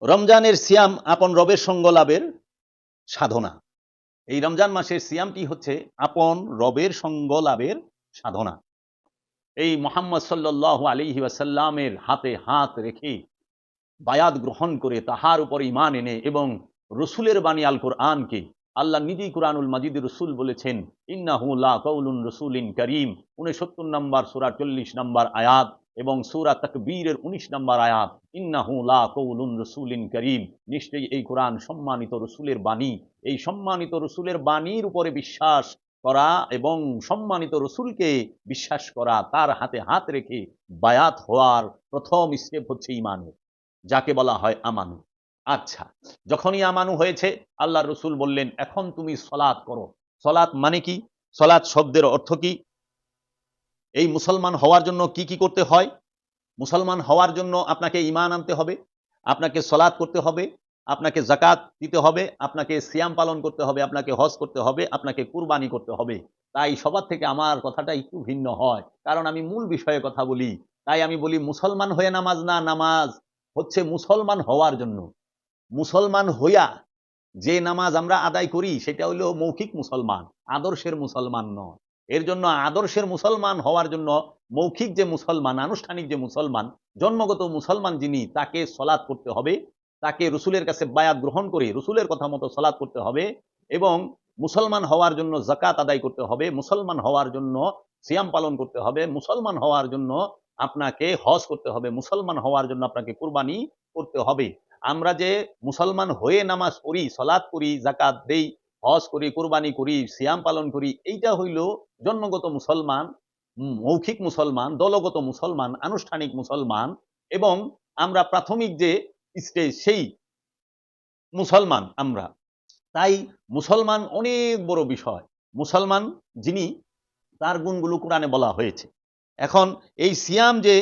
রমজানের সিয়াম আপন রবের সঙ্গ লাভের সাধনা। এই রমজান মাসের সিয়ামটি হচ্ছে আপন রবের সঙ্গ লাভের সাধনা। এই মুহাম্মদ সাল্লাল্লাহু আলাইহি ওয়াসাল্লামের হাতে হাত রেখে বায়াত গ্রহণ করে তাহার উপর ঈমান এনে এবং রসুলের বাণী আল কোরআনকে আল্লাহ নিজেই কুরআনুল মাজিদে রসুল বলেছেন, ইন্নাহু লা কাউলুন রসুলিন করিম, 69 নম্বর সূরা 40 নম্বর আয়াত এবং সূরা তাকবীরের 19 নম্বর আয়াত, ইন্নাহু লা কাউলুন রসুলিন করিম, নিশ্চয়ই এই কোরআন সম্মানিত রসুলের বাণী। এই সম্মানিত রসুলের বাণীর উপরে বিশ্বাস করা এবং সম্মানিত রসুলকে বিশ্বাস করা, তার হাতে হাত রেখে বায়াত হওয়ার প্রথম স্টেপ হচ্ছে ঈমানের, যাকে বলা হয় আমানু। আচ্ছা, যখনই আমানু হয়েছে আল্লাহর রসুল বললেন, এখন তুমি সলাত করো। সলাত মানে কি? সলাত শব্দের অর্থ কি? এই মুসলমান হওয়ার জন্য কি কি করতে হয়? মুসলমান হওয়ার জন্য আপনাকে ঈমান আনতে হবে, আপনাকে সলাত করতে হবে, আপনাকে যাকাত দিতে হবে, আপনাকে সিয়াম পালন করতে হবে, আপনাকে হজ করতে হবে, আপনাকে কুরবানি করতে হবে। তাই সবার থেকে আমার কথাটা একটু ভিন্ন হয়, কারণ আমি মূল বিষয়ে কথা বলি। তাই আমি বলি মুসলমান হয়ে নামাজ না, নামাজ হচ্ছে মুসলমান হওয়ার জন্য। মুসলমান হইয়া যে নামাজ আমরা আদায় করি সেটা হলো মৌখিক মুসলমান, আদর্শের মুসলমান নয়। এর জন্য আদর্শের মুসলমান হওয়ার জন্য মৌখিক যে মুসলমান, আনুষ্ঠানিক যে মুসলমান, জন্মগত মুসলমান যিনি, তাকে সলাৎ করতে হবে, তাকে রসুলের কাছে বায়াত গ্রহণ করে রসুলের কথা মতো সলাৎ করতে হবে এবং মুসলমান হওয়ার জন্য যাকাত আদায় করতে হবে, মুসলমান হওয়ার জন্য সিয়াম পালন করতে হবে, মুসলমান হওয়ার জন্য আপনাকে হজ করতে হবে, মুসলমান হওয়ার জন্য আপনাকে কুরবানি করতে হবে। আমরা যে মুসলমান হয়ে নামাজ পড়ি, সলাৎ করি, যাকাত দেই, হজ করি, কুরবানি করি, সিয়াম পালন করি, এইটা হইল জন্মগত মুসলমান, মৌখিক মুসলমান, দলগত মুসলমান, আনুষ্ঠানিক মুসলমান। এবং আমরা প্রাথমিক যে স্টেজ, সেই মুসলমান আমরা। তাই মুসলমান অনেক বড় বিষয়। মুসলমান যিনি, তার গুণগুলো কোরআনে বলা হয়েছে। এখন এই সিয়াম যে,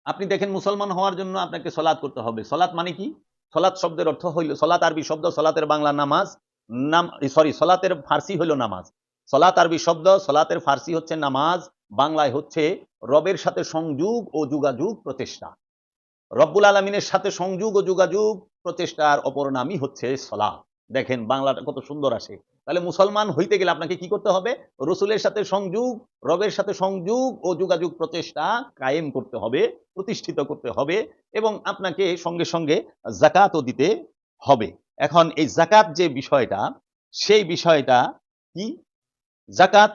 আপনি দেখেন মুসলমান হওয়ার জন্য আপনাকে সলাৎ করতে হবে। সলাৎ মানে কি? সলাৎ শব্দের অর্থ হইল, সলাৎ আরবি শব্দ, সলাতের বাংলা নামাজ, সলাতের ফার্সি হইল নামাজ। সলাৎ আরবি শব্দ, সলাতের ফার্সি হচ্ছে নামাজ, বাংলায় হচ্ছে রবের সাথে সংযোগ ও যোগাযোগ প্রচেষ্টা। রব্বুল আলমিনের সাথে সংযোগ ও যোগাযোগ প্রচেষ্টার অপর নামই হচ্ছে সলাৎ। দেখেন বাংলাটা কত সুন্দর আসে। তাহলে মুসলমান হইতে গেলে আপনাকে কি করতে হবে? রসুলের সাথে সংযোগ, রবের সাথে সংযোগ ও যোগাযোগ প্রচেষ্টা কায়েম করতে হবে, প্রতিষ্ঠিত করতে হবে এবং আপনাকে সঙ্গে সঙ্গে যাকাতও দিতে হবে। এখন এই যাকাত যে বিষয়টা, সেই বিষয়টা কি? যাকাত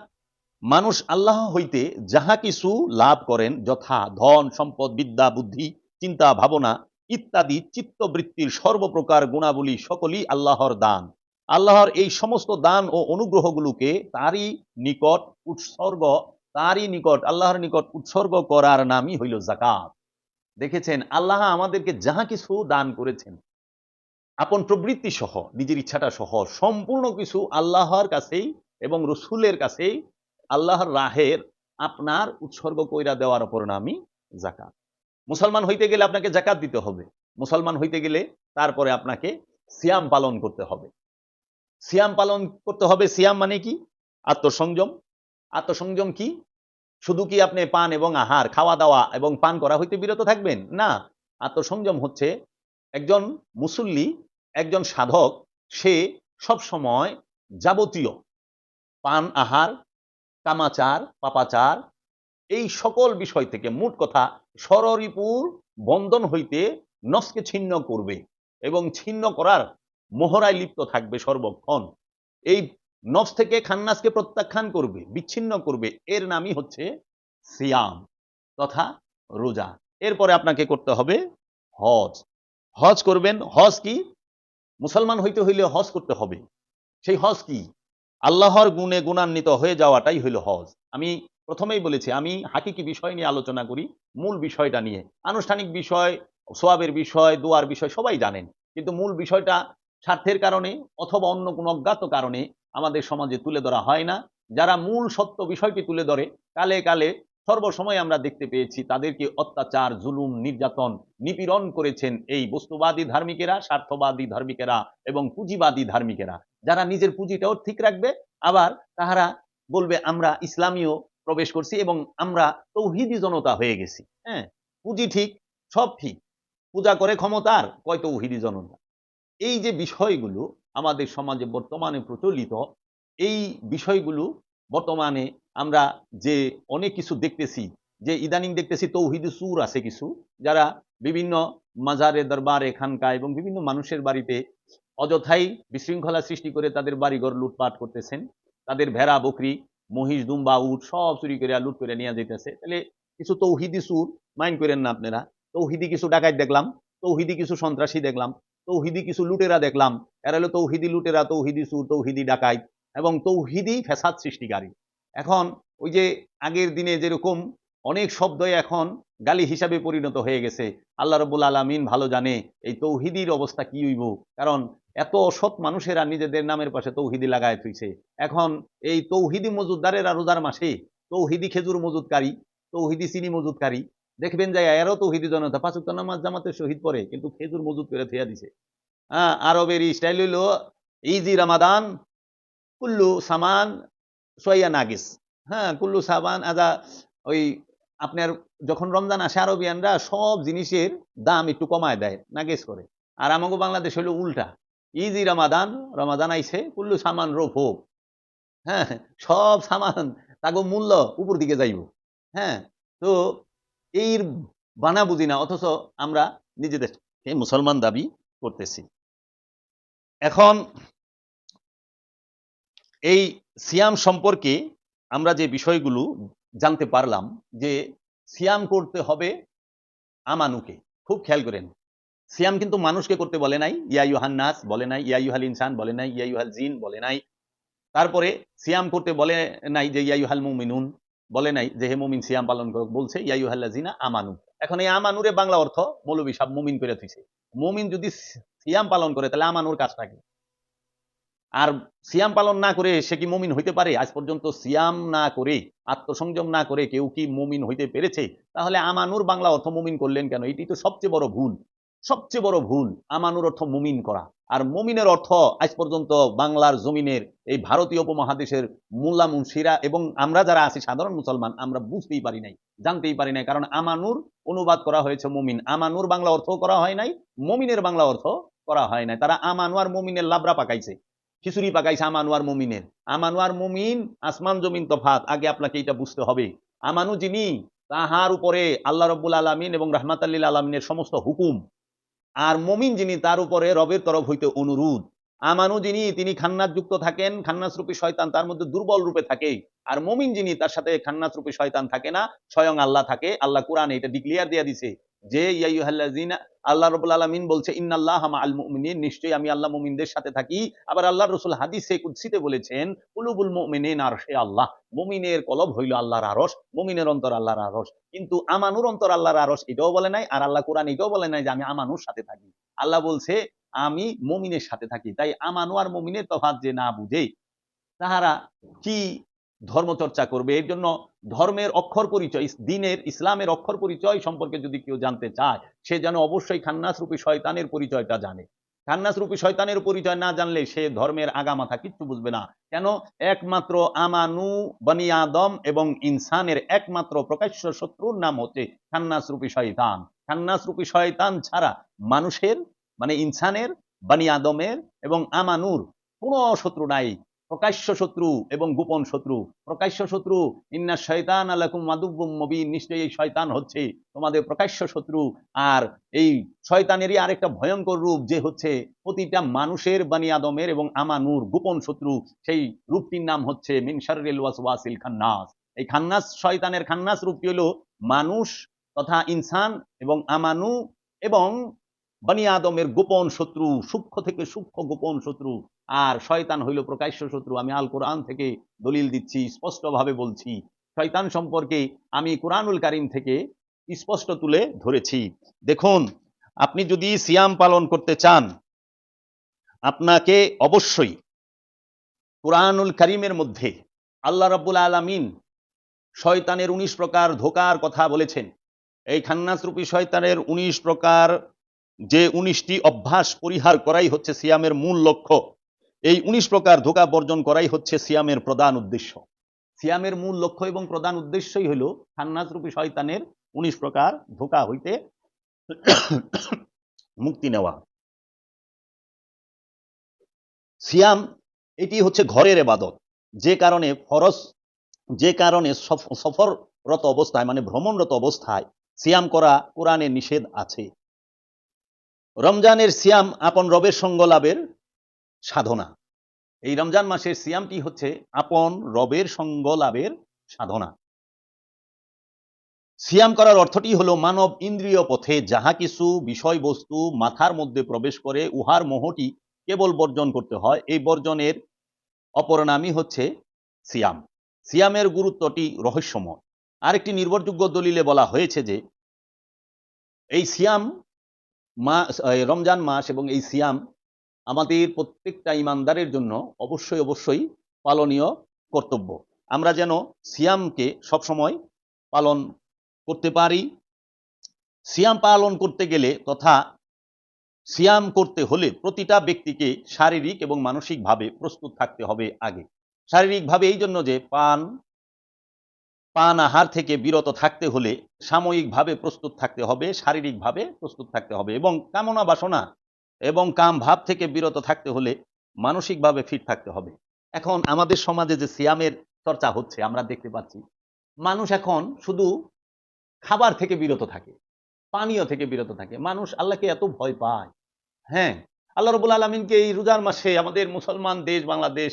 মানুষ আল্লাহ হইতে যাহা কিছু লাভ করেন, যথা ধন সম্পদ, বিদ্যা বুদ্ধি, চিন্তা ভাবনা ইত্যাদি চিত্তবৃত্তির সর্বপ্রকার গুণাবলী সকলই আল্লাহর দান। আল্লাহর এই সমস্ত দান ও অনুগ্রহগুলোকে তারই নিকট উৎসর্গ, আল্লাহর নিকট উৎসর্গ করার নামই হইল যাকাত। দেখেছেন, আল্লাহ আমাদেরকে যাহা কিছু দান করেছেন, আপন প্রবৃত্তি সহ, নিজের ইচ্ছাটা সহ সম্পূর্ণ কিছু আল্লাহর কাছেই এবং রসুলের কাছেই, আল্লাহর রাহের আপনার উৎসর্গ কইরা দেওয়ার অপর নামই যাকাত। মুসলমান হইতে গেলে আপনাকে যাকাত দিতে হবে। মুসলমান হইতে গেলে তারপরে আপনাকে সিয়াম পালন করতে হবে। সিয়াম পালন করতে হবে। সিয়াম মানে কি? আত্মসংযম। আত্মসংযম কি? শুধু কি আপনি পান এবং আহার, খাওয়া দাওয়া এবং পান করা হইতে বিরত থাকবেন? না। আত্মসংযম হচ্ছে একজন মুসল্লি, একজন সাধক, সে সব সময় যাবতীয় পান, আহার, কামাচার, পাপাচার, এই সকল বিষয় থেকে, মোট কথা ষড়রিপুর বন্ধন হইতে নফসকে ছিন্ন করবে এবং ছিন্ন করার মোহরায় লিপ্ত থাকবে সর্বক্ষণ। এই নফস থেকে খান্নাসকে প্রত্যাখ্যান করবে, বিচ্ছিন্ন করবে, এর নামই হচ্ছে সিয়াম তথা রোজা। এরপরে আপনাকে করতে হবে হজ। হজ করবেন। হজ কি? মুসলমান হইতে হইলে হজ করতে হবে। সেই হজ কি? আল্লাহর গুণে গুণান্বিত হয়ে যাওয়াটাই হইল হজ। আমি প্রথমেই বলেছি, আমি হাকিকি বিষয় নিয়ে আলোচনা করি, মূল বিষয়টা নিয়ে। আনুষ্ঠানিক বিষয়, সোয়াবের বিষয়, দোয়ার বিষয় সবাই জানেন, কিন্তু মূল বিষয়টা স্বার্থের কারণে অথবা অন্য কোনো অজ্ঞাত কারণে আমাদের সমাজে তুলে ধরা হয় না। যারা মূল সত্য বিষয়টি তুলে ধরে, কালে কালে সর্বসময় আমরা দেখতে পেয়েছি তাদেরকে অত্যাচার, জুলুম, নির্যাতন, নিপীড়ন করেছেন এই বস্তুবাদী ধার্মিকেরা, স্বার্থবাদী ধার্মিকেরা এবং পুঁজিবাদী ধার্মিকেরা, যারা নিজের পুঁজিটাও ঠিক রাখবে, আবার তাহারা বলবে আমরা ইসলামীয় প্রবেশ করছি এবং আমরা তৌহিদি জনতা হয়ে গেছি। হ্যাঁ, পুঁজি ঠিক, সব ঠিক, পূজা করে ক্ষমতার, কয় তৌহিদি জনতা। এই যে বিষয়গুলো আমাদের সমাজে বর্তমানে প্রচলিত, এই বিষয়গুলো বর্তমানে আমরা যে অনেক কিছু দেখতেছি, যে ইদানিং দেখতেছি তৌহিদি সুর আছে কিছু, যারা বিভিন্ন মাজারে দরবারে খানকায় এবং বিভিন্ন মানুষের বাড়িতে অযথাই বিশৃঙ্খলা সৃষ্টি করে তাদের বাড়িঘর লুটপাট করতেছেন, তাদের ভেড়া বকরি মহিষ দুম্বা উট সব চুরি করে লুট করে নিয়ে যেতেছে। তাহলে কিছু তৌহিদি সুর মাইন্ড করেন না আপনারা, তৌহিদি কিছু ডাকাত দেখলাম, তৌহিদি কিছু সন্ত্রাসী দেখলাম, তৌহিদি কিছু লুটেরা দেখলাম। এরা হলো তৌহিদি লুটেরা, তৌহিদি সুর, তৌহিদি ডাকাত এবং তৌহিদি ফ্যাসাদ সৃষ্টিকারী। এখন ওই যে আগের দিনে যেরকম অনেক শব্দই এখন গালি হিসাবে পরিণত হয়ে গেছে, আল্লাহ রাব্বুল আলামিন ভালো জানে এই তৌহিদির অবস্থা কি হইব। কারণ এত অসৎ মানুষেরা নিজেদের নামের পাশে তৌহিদি লাগায় থইছে। এখন এই তৌহিদি মজুদদারেরা রোজার মাসে তৌহিদি খেজুর মজুদকারী, তৌহিদি চিনি মজুদকারী দেখবেন যে এরও তৌহিদি জনতা ৫ ওয়াক্ত নামাজ জামাতে শহীদ পড়ে, কিন্তু খেজুর মজুদ করে থইয়া দিছে। হ্যাঁ, আরবের স্টাইল হইল ইজি রামাদান কুল্লু সামান সোয়া নাগিস। হ্যাঁ, কুল্লু সাবান আদা। ওই আপনার যখন রমজান আসে আরবিয়ানরা সব জিনিসের দাম একটু কমায় দেয়, নাগেস করে। আর আমাকে বাংলাদেশ হলো উল্টা, ইজি রামাদান, রমাদান আইছে কুল্লু সামান রোফ হোক। হ্যাঁ, সব সামান তাগো মূল্য উপর দিকে যাইব। হ্যাঁ, তো এর বানা বুঝি না, অথচ আমরা নিজেদেরকে মুসলমান দাবি করতেছি। এখন এই সিয়াম সম্পর্কে আমরা যে বিষয়গুলো জানতে পারলাম, যে সিয়াম করতে হবে আমানুকে, খুব খেয়াল করেন। সিয়াম কিন্তু মানুষকে করতে বলে নাই, ইয়া ইউহান নাস বলে নাই, ইয়া ইউহাল ইনসান বলে নাই, ইয়া ইউহাল জিন বলে নাই। তারপরে সিয়াম করতে বলে নাই যে ইয়া ইউহাল মুমিনুন, বলে নাই যে হে মুমিন সিয়াম পালন করো, বলছে ইয়া ইউহাল্লাযিনা আমানু। এখন এই আমানুরে বাংলা অর্থ মৌলবী সাহেব মুমিন করে থইছে। মুমিন যদি সিয়াম পালন করে তাহলে আমানুর কাজটা কি? আর সিয়াম পালন না করে সে কি মুমিন হইতে পারে? আজ পর্যন্ত সিয়াম না করে, আত্মসংযম না করে কেউ কি মুমিন হইতে পেরেছে? তাহলে আমানুর বাংলা অর্থ মুমিন করলেন কেন? এটি তো সবচেয়ে বড় ভুল, সবচেয়ে বড় ভুল। আমানুর অর্থ মুমিন করা, আর মুমিনের অর্থ আজ পর্যন্ত বাংলার জমিনের এই ভারতীয় উপমহাদেশের মুল্লা মুন্সিরা এবং আমরা যারা আছি সাধারণ মুসলমান, আমরা বুঝতেই পারি নাই, জানতেই পারি নাই। কারণ আমানুর অনুবাদ করা হয়েছে মুমিন, আমানুর বাংলা অর্থ করা হয় নাই, মুমিনের বাংলা অর্থ করা হয় নাই। তারা আমানু আর মুমিনের লাবড়া পাকাইছে, খিচুড়ি পাকাইছে আমানু আর মুমিনের। আমানু আর মুমিন আসমান জমিন তফাত, আগে আপনাকে এটা বুঝতে হবে। আমানু যিনি, তাহার উপরে আল্লাহ রাব্বুল আলামিন এবং রাহমাতাল লিল আলামিনের সমস্ত হুকুম। আর মুমিন যিনি, তার উপরে রবের তরফ হইতে অনুরোধ। আমানু যিনি, তিনি খান্নাস যুক্ত থাকেন, খান্নাস রূপী শয়তান তার মধ্যে দুর্বল রূপে থাকে। আর মুমিন যিনি, তার সাথে খান্নাস রূপী শয়তান থাকে না, স্বয়ং আল্লাহ থাকে। আল্লাহ কোরআনে এটা ডিক্লিয়ার দিয়ে দিছে যে ইয়া আইয়ুহাল্লাযিনা, আল্লাহ রাব্বুল আলামিন বলছে ইন্নাল্লাহা মাআল মুমিনিন, নিশ্চয়ই আমি আল্লাহ মুমিনদের সাথে থাকি। আবার আল্লাহর রাসূল হাদিসে কুদসিতে বলেছেন কুলুবুল মুমিনিন আরশে আল্লাহ, মুমিনের কলব হইল আল্লাহর আরশ, মুমিনের অন্তর আল্লাহর আরশ। কিন্তু আমানুর অন্তর আল্লাহর আরশ, এটাও বলে নাই। আর আল্লাহ কোরআন এটাও বলে নাই যে আমি আমানুর সাথে থাকি। আল্লাহ বলছে আমি মুমিনের সাথে থাকি। তাই আমানু আর মুমিনের তফাৎ যে না বুঝে, তাহারা কি ধর্মচর্চা করবে? এর জন্য ধর্মের অক্ষর পরিচয়, দিনের ইসলামের অক্ষর পরিচয় সম্পর্কে যদি কেউ জানতে চায়, সে যেন অবশ্যই খান্নাস রূপী শয়তানের পরিচয়টা জানে। খান্নাস রূপী শয়তানের পরিচয় না জানলে সে ধর্মের আগামাথা কিচ্ছু বুঝবে না। কেন? একমাত্র আমানু, বনি আদম এবং ইনসানের একমাত্র প্রকাশ্য শত্রুর নাম হচ্ছে খান্নাস রূপী শয়তান। খান্নাস রূপী শয়তান ছাড়া মানুষের, মানে ইনসানের, বনি আদমের এবং আমানুর কোনো শত্রু নাই। প্রকাশ্য শত্রু এবং গোপন শত্রু। প্রকাশ্য শত্রু ইন্না শয়তান আলাকুম আদুব্বুম মুবিন, নিশ্চয়ই এই শয়তান হচ্ছে তোমাদের প্রকাশ্য শত্রু। আর এই শয়তানেরই আরেকটা ভয়ঙ্কর রূপ, যে হচ্ছে প্রতিটা মানুষের, বনি আদমের এবং আমানুর গোপন শত্রু। সেই রূপটির নাম হচ্ছে মিন শাররিল ওয়াসওয়াসিল খান্নাস। এই খান্নাস শয়তানের খান্নাস রূপটি হলো মানুষ তথা ইনসান এবং আমানু এবং বনি আদমের গোপন শত্রু, সূক্ষ্ম থেকে সূক্ষ্ম গোপন শত্রু। আর শয়তান হইল প্রকাশ্য শত্রু। আমি আল কোরআন থেকে দলিল দিচ্ছি, স্পষ্টভাবে বলছি। শয়তান সম্পর্কে আমি কোরআনুল কারীম থেকে স্পষ্ট তুলে ধরেছি। দেখুন, আপনি যদি সিয়াম পালন করতে চান, আপনাকে অবশ্যই কোরআনুল কারীমের মধ্যে আল্লাহ রাব্বুল আলামিন শয়তানের 19 প্রকার ধোঁকার কথা বলেছেন। এই খান্নাস রূপী শয়তানের 19 প্রকার, যে 19টি অভ্যাস পরিহার করাই হচ্ছে সিয়ামের মূল লক্ষ্য। এই 19 প্রকার ধোঁকা বর্জন করাই হচ্ছে সিয়ামের প্রধান উদ্দেশ্য। সিয়ামের মূল লক্ষ্য এবং প্রধান উদ্দেশ্যই হলো খান্নাস রূপী শয়তানের 19 প্রকার ধোঁকা হইতে মুক্তি নেওয়া। সিয়াম এটি হচ্ছে ঘরের ইবাদত, যে কারণে ফরজ, যে কারণে সফররত অবস্থায় মানে ভ্রমণরত অবস্থায় সিয়াম করা কোরআনে নিষেধ আছে। রমজানের সিয়াম আপন রবের সঙ্গ লাভের সাধনা। এই রমজান মাসের সিয়ামটি হচ্ছে আপন রবের সঙ্গ লাভের সাধনা। সিয়াম করার অর্থটি হলো মানব ইন্দ্রিয় পথে যাহা কিছু বিষয়বস্তু মাথার মধ্যে প্রবেশ করে উহার মোহটি কেবল বর্জন করতে হয়। এই বর্জনের অপর নামই হচ্ছে সিয়াম। সিয়ামের গুরুত্বটি রহস্যময়। আরেকটি নির্ভরযোগ্য দলিলে বলা হয়েছে যে এই সিয়াম মাস, রমজান মাস এবং এই সিয়াম আমাদের প্রত্যেকটা ইমানদারের জন্য অবশ্যই অবশ্যই পালনীয় কর্তব্য। আমরা যেন সিয়ামকে সবসময় পালন করতে পারি। সিয়াম পালন করতে গেলে তথা সিয়াম করতে হলে প্রতিটা ব্যক্তিকে শারীরিক এবং মানসিকভাবে প্রস্তুত থাকতে হবে আগে। শারীরিকভাবে এই জন্য যে পান আহার থেকে বিরত থাকতে হলে সাময়িকভাবে প্রস্তুত থাকতে হবে, শারীরিকভাবে প্রস্তুত থাকতে হবে, এবং কামনা বাসনা এবং কাম ভাব থেকে বিরত থাকতে হলে মানসিকভাবে ফিট থাকতে হবে। এখন আমাদের সমাজে যে সিয়ামের চর্চা হচ্ছে আমরা দেখতে পাচ্ছি, মানুষ এখন শুধু খাবার থেকে বিরত থাকে, পানীয় থেকে বিরত থাকে। মানুষ আল্লাহকে এত ভয় পায়। হ্যাঁ, আল্লাহ রাব্বুল আলামিনকে এই রোজার মাসে আমাদের মুসলমান দেশ বাংলাদেশ,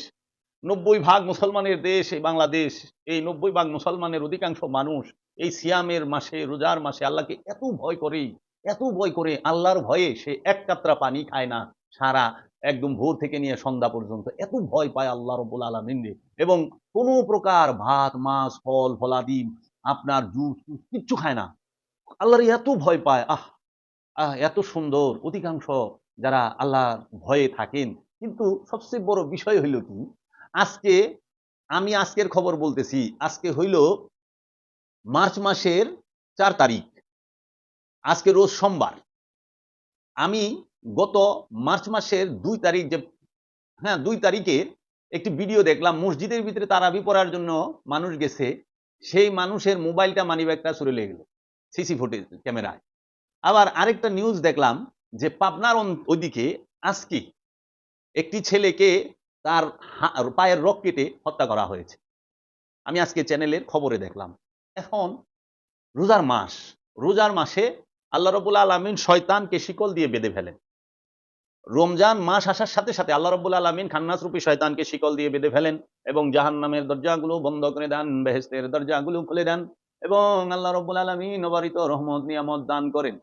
90% মুসলমানের দেশ এই বাংলাদেশ, এই 90% মুসলমানের অধিকাংশ মানুষ এই সিয়ামের মাসে, রোজার মাসে আল্লাহকে এত ভয় করে, এত ভয় করে, আল্লাহর ভয়ে সে এক কাতরা পানি খায় না সারা একদম ভোর থেকে নিয়ে সন্ধ্যা পর্যন্ত। এত ভয় পায় আল্লাহ রাব্বুল আলামিনকে, এবং কোনো প্রকার ভাত মাছ ফল ফলাদি আপনার জুস কিচ্ছু খায় না। আল্লাহর এত ভয় পায়। এত সুন্দর অধিকাংশ যারা আল্লাহর ভয়ে থাকেন। কিন্তু সবচেয়ে বড় বিষয় হইল কি, আজকে আমি আজকের খবর বলতেছি, আজকে হইল মার্চ মাসের 4 তারিখ, আজকে রোজ সোমবার। আমি গত মার্চ মাসের 2 তারিখ যে, হ্যাঁ 2 তারিখে একটি ভিডিও দেখলাম, মসজিদের ভিতরে তারাবি পড়ার জন্য মানুষ গেছে, সেই মানুষের মোবাইলটা মানিব্যাগটা চুরি লেগে গেল সিসি ফুটেজ ক্যামেরায়। আবার আরেকটা নিউজ দেখলাম যে পাবনার ওইদিকে আজকে একটি ছেলেকে তার পায়ের রক কেটে হত্যা করা হয়েছে, আমি আজকে চ্যানেলের খবরে দেখলাম। এখন রোজার মাস, রোজার মাসে আল্লাহ রাব্বুল আলামিন শয়তানকে শিকল দিয়ে বেঁধে ফেলেন। রমজান মাস আসার সাথে সাথে আল্লাহ রাব্বুল আলামিন খান্নাস রূপী শয়তানকে শিকল দিয়ে বেঁধে ফেলেন এবং জাহান্নামের দরজাগুলো বন্ধ করে দেন, বেহেশতের দরজাগুলো খুলে দেন, এবং আল্লাহ রাব্বুল আলামিন অবারিত রহমত নিয়ামত দান করেন।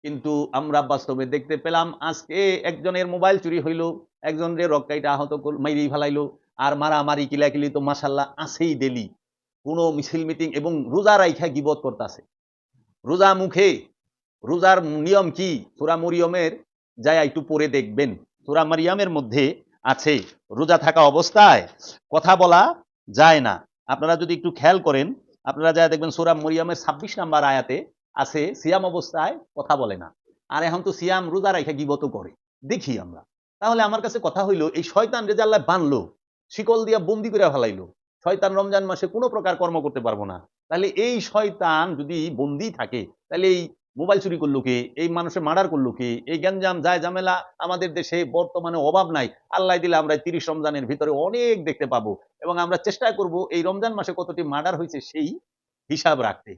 কিন্তু আমরা বাস্তবে দেখতে পেলাম আজকে একজনের মোবাইল চুরি হইল, একজনের রক্কাইটা আহত মাইরেই ফেলাইলো, আর মারামারি কিলাকিলি তো মাশাল্লাহ আছেই ডেলি। কোনো মিছিল মিটিং, এবং রোজা রাইখা গিবত করতেছে রোজা মুখে। রোজার নিয়ম কি সূরা মরিয়মের যায় একটু পড়ে দেখবেন। সূরা মারিয়ামের মধ্যে আছে রোজা থাকা অবস্থায় কথা বলা যায় না। আপনারা যদি একটু খেয়াল করেন, আপনারা যা দেখবেন সূরা মরিয়মের 26 নাম্বার আয়াতে আছে সিয়াম অবস্থায় কথা বলে না। আর এখন তো সিয়াম রোজা রাইখা গিবত করে দেখি আমরা। তাহলে আমার কাছে কথা হইল, এই শয়তান রে যে আল্লাহ বানলো, শিকল দিয়া বন্দি করে ফেলাইলো, শয়তান রমজান মাসে কোনো প্রকার কর্ম করতে পারবো না। তাহলে এই শয়তান যদি বন্দি থাকে, তাহলে এই মোবাইল চুরি করলো কে, এই মানুষের মার্ডার করলো কে, এই গ্যাঞ্জাম যায় ঝামেলা আমাদের দেশে বর্তমানে অভাব নাই। আল্লাহ দিলে আমরা 30 রমজানের ভিতরে অনেক দেখতে পাবো, এবং আমরা চেষ্টা করব এই রমজান মাসে কতটি মার্ডার হয়েছে সেই হিসাব রাখতে।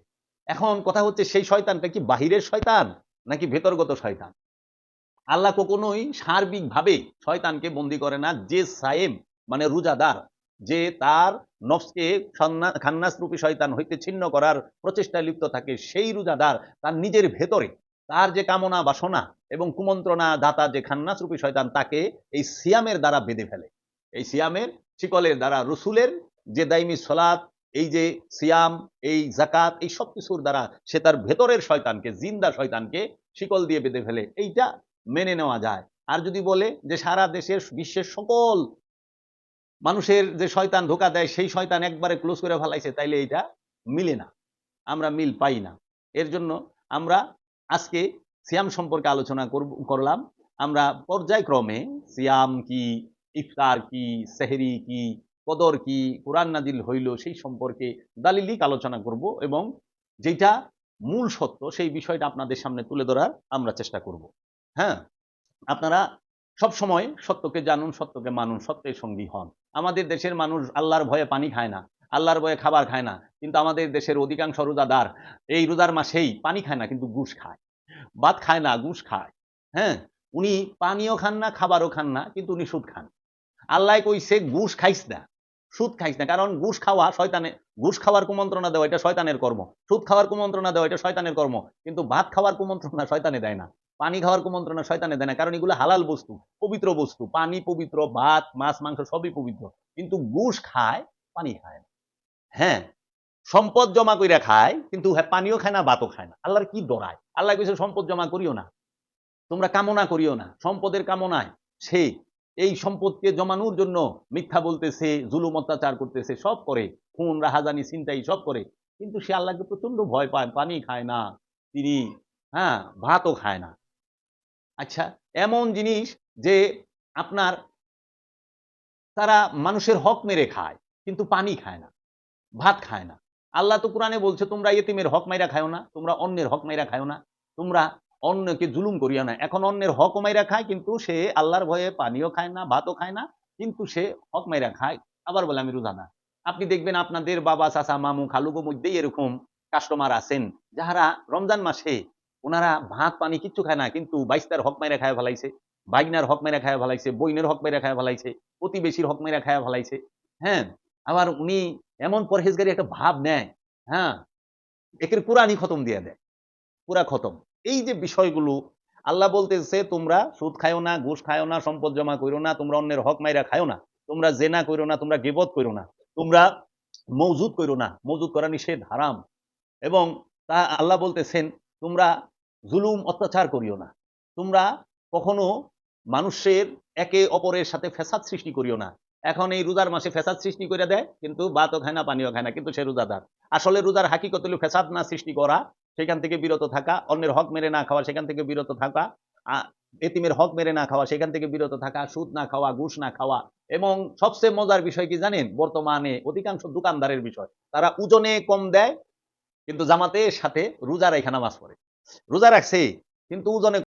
এখন কথা হচ্ছে সেই শয়তানটা কি বাহিরের শয়তান নাকি ভেতরগত শয়তান? আল্লাহ কখনোই সার্বিকভাবে শয়তানকে বন্দী করে না। যে সায়েম মানে রোজাদার, যে তার নফসকে খান্নাস রূপী শয়তান হইতে ছিন্ন করার প্রচেষ্টায় লিপ্ত থাকে, সেই রোজাদার তার নিজের ভেতরে তার যে কামনা বাসনা এবং কুমন্ত্রণা দাতা যে খান্নাস রূপী শয়তান, তাকে এই সিয়ামের দ্বারা বেঁধে ফেলে। এই সিয়ামের শিকলের দ্বারা, রসুলের যে দাইমি সলাত, এই যে সিয়াম, এই জাকাত, এই সব কিছুর দ্বারা সে তার ভেতরের শয়তানকে, জিন্দা শয়তানকে শিকল দিয়ে বেঁধে ফেলে। এইটা মেনে নেওয়া যায়। আর যদি বলে যে সারা দেশের বিশ্বের সকল মানুষের যে শয়তান ধোকা দেয় সেই শয়তান একবারে ক্লোজ করে ফেলাইছে, তাইলে এটা মিলে না, আমরা মিল পাই না। এর জন্য আমরা আজকে সিয়াম সম্পর্কে আলোচনা করলাম। আমরা পর্যায়ক্রমে সিয়াম কি, ইফতার কি, সেহরি কি, কদর কি, কোরআন নাজিল হইল সেই সম্পর্কে দালিলিক আলোচনা করব, এবং যেটা মূল সত্য সেই বিষয়টা আপনাদের সামনে তুলে ধরার আমরা চেষ্টা করব। হ্যাঁ, আপনারা সব সময় সত্যকে জানুন, সত্যকে মানুন, সত্যের সঙ্গী হন। আমাদের দেশের মানুষ আল্লাহর ভয়ে পানি খায় না, আল্লাহর ভয়ে খাবার খায় না। কিন্তু আমাদের দেশের অধিকাংশ রোজাদার এই রোজার মাসেই পানি খায় না, কিন্তু ঘুষ খায়। ভাত খায় না, ঘুষ খায়। হ্যাঁ? উনি পানিও খান না, খাবারও খান না, কিন্তু উনি সুদ খান। আল্লাহ কইছে ঘুষ খাইস না, সুদ খাইস না। কারণ ঘুষ খাওয়ার কুমন্ত্রণা দেওয়া এটা শয়তানের কর্ম। সুদ খাওয়ার কুমন্ত্রণা দেওয়া এটা শয়তানের কর্ম। কিন্তু ভাত খাওয়ার কুমন্ত্রণা শয়তানে দেয় না। পানি খাওয়ার কুমন্ত্রণা শয়তানে দেয় না। কারণ এগুলো হালাল বস্তু, পবিত্র বস্তু। পানি পবিত্র, ভাত, মাছ, মাংস সবই পবিত্র। কিন্তু ঘুষ খায়, পানি খায় না। হ্যাঁ, সম্পদ জমা কইরা খায়, কিন্তু হ্যাঁ পানিও খায় না, ভাতও খায় না। আল্লাহর কি ডরায়? আল্লাহ কইছে সম্পদ জমা করিও না। তোমরা কামনা করিও না। সম্পদের কামনায় সে এই সম্পদকে জমানোর জন্য মিথ্যা বলতেছে, জুলুম অত্যাচার করতেছে, সব করে। খুন, রাহাজানি, ছিনতাই সব করে। কিন্তু সে আল্লাহকে প্রচন্ড ভয় পায়, পানি খায় না। তিনি ভাতও খায় না। আচ্ছা, এমন জিনিস যে আপনার তারা মানুষের হক মেরে খায়, কিন্তু পানি খায় না, ভাত খায় না। আল্লাহ তো কোরআনে বলছে তোমরা ইয়েতিমের হক মাইরা খায়ও না, তোমরা অন্যের হক মাইরা খায়ও না, তোমরা অন্যকে জুলুম করিয়া না। এখন অন্যের হক মাইরা খায়, কিন্তু সে আল্লাহর ভয়ে পানিও খায় না, ভাতও খায় না, কিন্তু সে হক মাইরা খায়। আবার বলে আমি রোজাদার। আপনি দেখবেন আপনাদের বাবা, চাচা, মামু, খালুগো মধ্যেই এরকম কাস্টমার আছেন যাহারা রমজান মাসে ওনারা ভাত পানি কিচ্ছু খায় না, কিন্তু বাইস্তার হক মাইরা খায় ফেলাইছে, বাইগনার হক মাইরা খায় ফেলাইছে, বইনের হক মাইরা খায় ফেলাইছে, প্রতিবেশীর হক মাইরা খায় ফেলাইছে। হ্যাঁ, আবার উনি এমন পরহেজগারি একটা ভাব নেয়, হ্যাঁ, একের কোরআনই খতম দিয়ে দেয়, পুরা খতম। এই যে বিষয়গুলো আল্লাহ বলতেছে তোমরা সুদ খায়ও না, ঘুষ খায়ও না, সম্পদ জমা করো না, তোমরা অন্যের হক মাইরা খায়ও না, তোমরা জেনা করো না, তোমরা গিবত করো না, তোমরা মওজুদ করো না, মওজুদ করা নিষেধ, হারাম। এবং তা আল্লাহ বলতেছেন তোমরা জুলুম অত্যাচার করিও না, তোমরা কখনো মানুষের একে অপরের সাথে ফ্যাসাদ সৃষ্টি করিও না। এখন এই রোজার মাসে ফ্যাসাদ সৃষ্টি করে দেয়, কিন্তু ভাতও খায় না, পানিও খায় না, কিন্তু সে রোজাদার। আসলে রোজার হাকিকত হলো ফ্যাসাদ না সৃষ্টি করা, সেখান থেকে বিরত থাকা, অন্যের হক মেরে না খাওয়া, সেখান থেকে বিরত থাকা, এতিমের হক মেরে না খাওয়া, সেখান থেকে বিরত থাকা, সুদ না খাওয়া, ঘুষ না খাওয়া। এবং সবচেয়ে মজার বিষয় কি জানেন? বর্তমানে অধিকাংশ দোকানদারের বিষয়, তারা ওজনে কম দেয়, কিন্তু জামাতের সাথে রোজা রাইখা নামাজ পড়ে। রোজা রাখছে, কিন্তু ওজনে